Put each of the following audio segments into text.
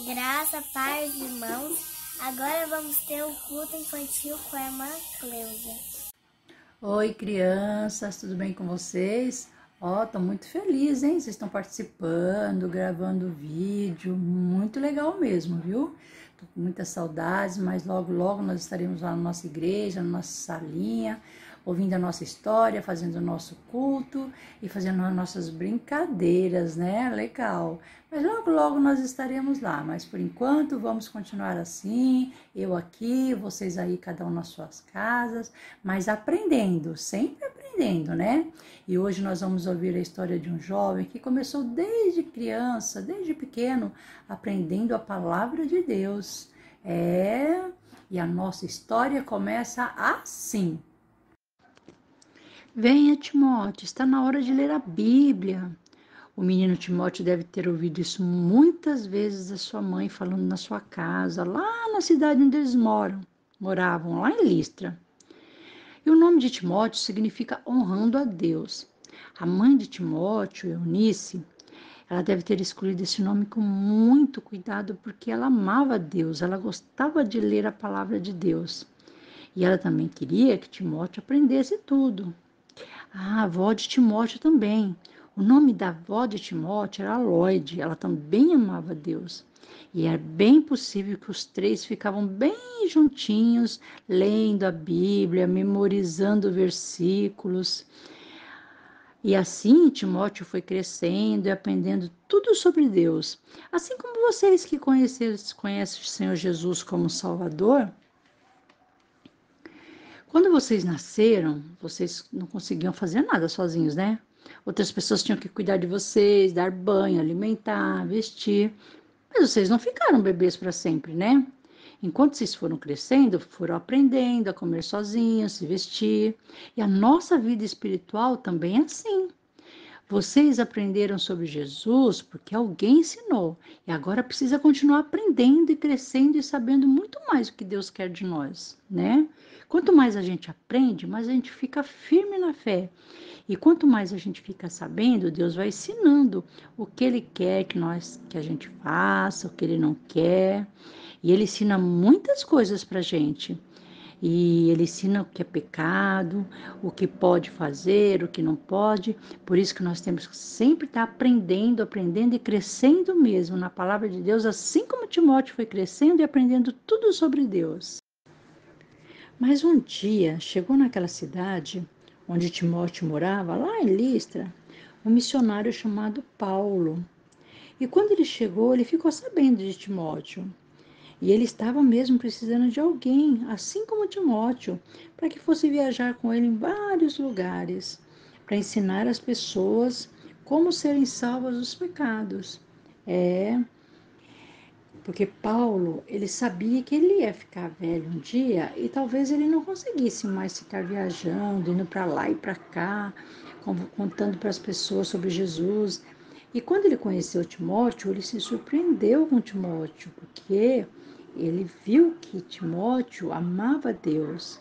Graça, paz, irmãos. Agora vamos ter o culto infantil com a irmã Cleusa. Oi, crianças, tudo bem com vocês? Tô muito feliz, hein? Vocês estão participando, gravando vídeo, muito legal mesmo, viu? Tô com muitas saudades, mas logo nós estaremos lá na nossa igreja, na nossa salinha, ouvindo a nossa história, fazendo o nosso culto e fazendo as nossas brincadeiras, né? Legal. Mas logo nós estaremos lá, mas por enquanto vamos continuar assim, eu aqui, vocês aí, cada um nas suas casas, mas aprendendo, sempre aprendendo, né? E hoje nós vamos ouvir a história de um jovem que começou desde criança, desde pequeno, aprendendo a palavra de Deus. E a nossa história começa assim. Venha, Timóteo, está na hora de ler a Bíblia. O menino Timóteo deve ter ouvido isso muitas vezes da sua mãe falando na sua casa, lá na cidade onde eles moravam, lá em Listra. E o nome de Timóteo significa honrando a Deus. A mãe de Timóteo, Eunice, ela deve ter escolhido esse nome com muito cuidado porque ela amava a Deus, ela gostava de ler a palavra de Deus. E ela também queria que Timóteo aprendesse tudo. A avó de Timóteo também. O nome da avó de Timóteo era Lloyd, ela também amava Deus. E é bem possível que os três ficavam bem juntinhos, lendo a Bíblia, memorizando versículos. E assim Timóteo foi crescendo e aprendendo tudo sobre Deus. Assim como vocês que conhecem o Senhor Jesus como Salvador, quando vocês nasceram, vocês não conseguiam fazer nada sozinhos, né? Outras pessoas tinham que cuidar de vocês, dar banho, alimentar, vestir. Mas vocês não ficaram bebês para sempre, né? Enquanto vocês foram crescendo, foram aprendendo a comer sozinhos, se vestir. E a nossa vida espiritual também é assim. Vocês aprenderam sobre Jesus porque alguém ensinou e agora precisa continuar aprendendo e crescendo e sabendo muito mais o que Deus quer de nós, né? Quanto mais a gente aprende, mais a gente fica firme na fé. E quanto mais a gente fica sabendo, Deus vai ensinando o que Ele quer que a gente faça, o que Ele não quer. E Ele ensina muitas coisas para a gente. E ele ensina o que é pecado, o que pode fazer, o que não pode. Por isso que nós temos que sempre estar aprendendo e crescendo mesmo na palavra de Deus, assim como Timóteo foi crescendo e aprendendo tudo sobre Deus. Mas um dia chegou naquela cidade onde Timóteo morava, lá em Listra, um missionário chamado Paulo. E quando ele chegou, ele ficou sabendo de Timóteo. E ele estava mesmo precisando de alguém, assim como Timóteo, para que fosse viajar com ele em vários lugares, para ensinar as pessoas como serem salvas dos pecados. Porque Paulo, ele sabia que ele ia ficar velho um dia e talvez ele não conseguisse mais ficar viajando, indo para lá e para cá, contando para as pessoas sobre Jesus. E quando ele conheceu Timóteo, ele se surpreendeu com Timóteo, porque ele viu que Timóteo amava Deus.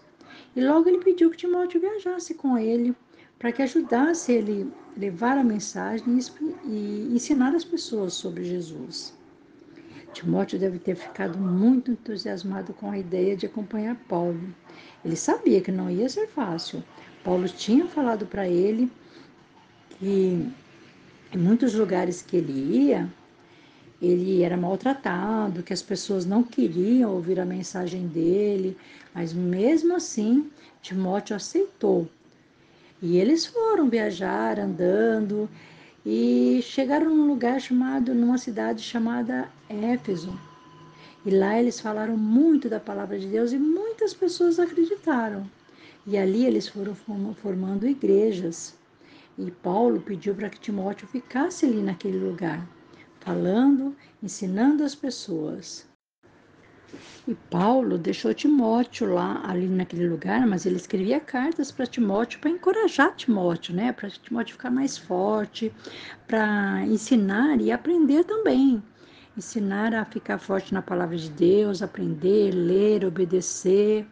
E logo ele pediu que Timóteo viajasse com ele, para que ajudasse ele a levar a mensagem e ensinar as pessoas sobre Jesus. Timóteo deve ter ficado muito entusiasmado com a ideia de acompanhar Paulo. Ele sabia que não ia ser fácil. Paulo tinha falado para ele que em muitos lugares que ele ia, ele era maltratado, que as pessoas não queriam ouvir a mensagem dele, mas mesmo assim, Timóteo aceitou. E eles foram viajar andando e chegaram numa cidade chamada Éfeso. E lá eles falaram muito da palavra de Deus e muitas pessoas acreditaram. E ali eles foram formando igrejas. E Paulo pediu para que Timóteo ficasse ali naquele lugar, falando, ensinando as pessoas. E Paulo deixou Timóteo lá, ali naquele lugar, mas ele escrevia cartas para Timóteo para encorajar Timóteo, né? Para Timóteo ficar mais forte, para ensinar e aprender também. Ensinar a ficar forte na palavra de Deus, aprender, ler, obedecer.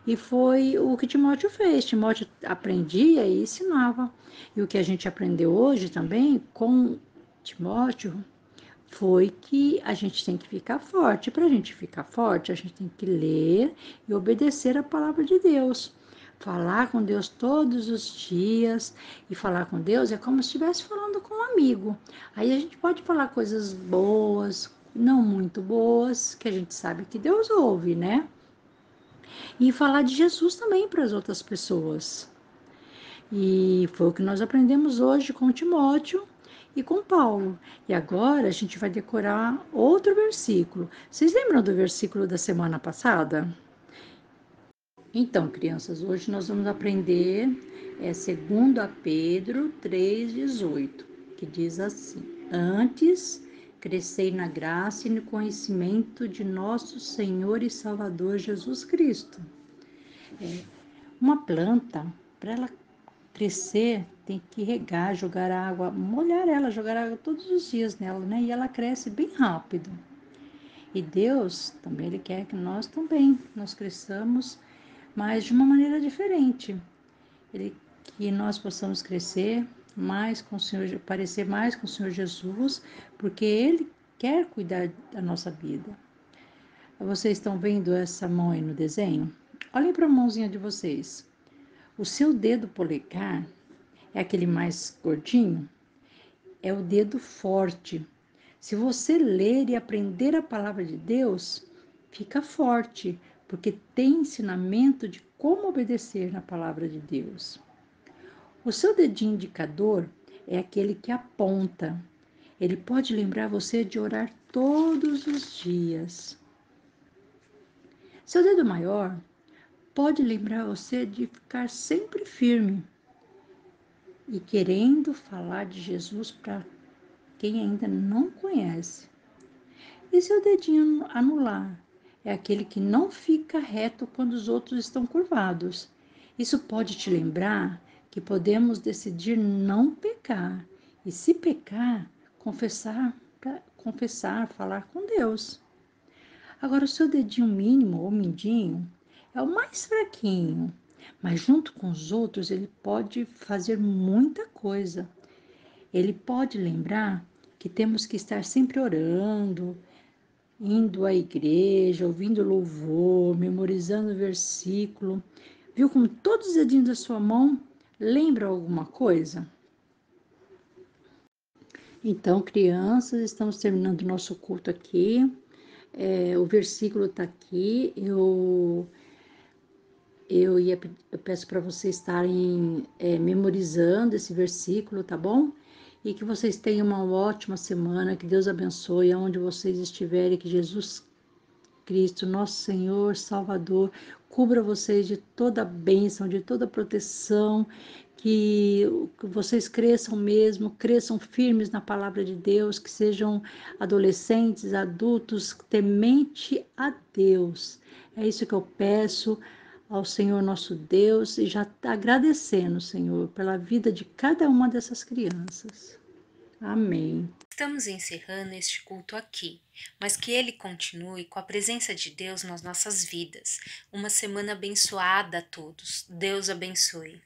E foi o que Timóteo fez. Timóteo aprendia e ensinava. E o que a gente aprendeu hoje também com Timóteo foi que a gente tem que ficar forte. Para a gente ficar forte, a gente tem que ler e obedecer a palavra de Deus. Falar com Deus todos os dias, e falar com Deus é como se estivesse falando com um amigo. Aí a gente pode falar coisas boas, não muito boas, que a gente sabe que Deus ouve, né? E falar de Jesus também para as outras pessoas. E foi o que nós aprendemos hoje com Timóteo e com Paulo. E agora a gente vai decorar outro versículo. Vocês lembram do versículo da semana passada? Então, crianças, hoje nós vamos aprender 2 Pedro 3,18, que diz assim: Antes, crescei na graça e no conhecimento de nosso Senhor e Salvador Jesus Cristo. Uma planta, para ela crescer, tem que regar, jogar água, molhar ela, jogar água todos os dias nela, né? E ela cresce bem rápido. E Deus também, Ele quer que nós cresçamos, mas de uma maneira diferente. Que nós possamos crescer mais com o Senhor, parecer mais com o Senhor Jesus, porque Ele quer cuidar da nossa vida. Vocês estão vendo essa mão aí no desenho? Olhem para a mãozinha de vocês. O seu dedo polegar é aquele mais gordinho, é o dedo forte. Se você ler e aprender a palavra de Deus, fica forte, porque tem ensinamento de como obedecer na palavra de Deus. O seu dedinho indicador é aquele que aponta. Ele pode lembrar você de orar todos os dias. Seu dedo maior pode lembrar você de ficar sempre firme e querendo falar de Jesus para quem ainda não conhece. E seu dedinho anular é aquele que não fica reto quando os outros estão curvados. Isso pode te lembrar que podemos decidir não pecar e, se pecar, confessar, falar com Deus. Agora, o seu dedinho mínimo ou mindinho é o mais fraquinho, mas junto com os outros ele pode fazer muita coisa. Ele pode lembrar que temos que estar sempre orando, indo à igreja, ouvindo louvor, memorizando o versículo. Viu como todos os dedinhos da sua mão lembram alguma coisa? Então, crianças, estamos terminando o nosso culto aqui. O versículo está aqui. Eu peço para vocês estarem memorizando esse versículo, tá bom? E que vocês tenham uma ótima semana, que Deus abençoe aonde vocês estiverem, que Jesus Cristo, nosso Senhor, Salvador, cubra vocês de toda bênção, de toda proteção, que vocês cresçam mesmo, cresçam firmes na palavra de Deus, que sejam adolescentes, adultos, temente a Deus. É isso que eu peço ao Senhor nosso Deus e já agradecendo, Senhor, pela vida de cada uma dessas crianças. Amém. Estamos encerrando este culto aqui, mas que ele continue com a presença de Deus nas nossas vidas. Uma semana abençoada a todos. Deus abençoe.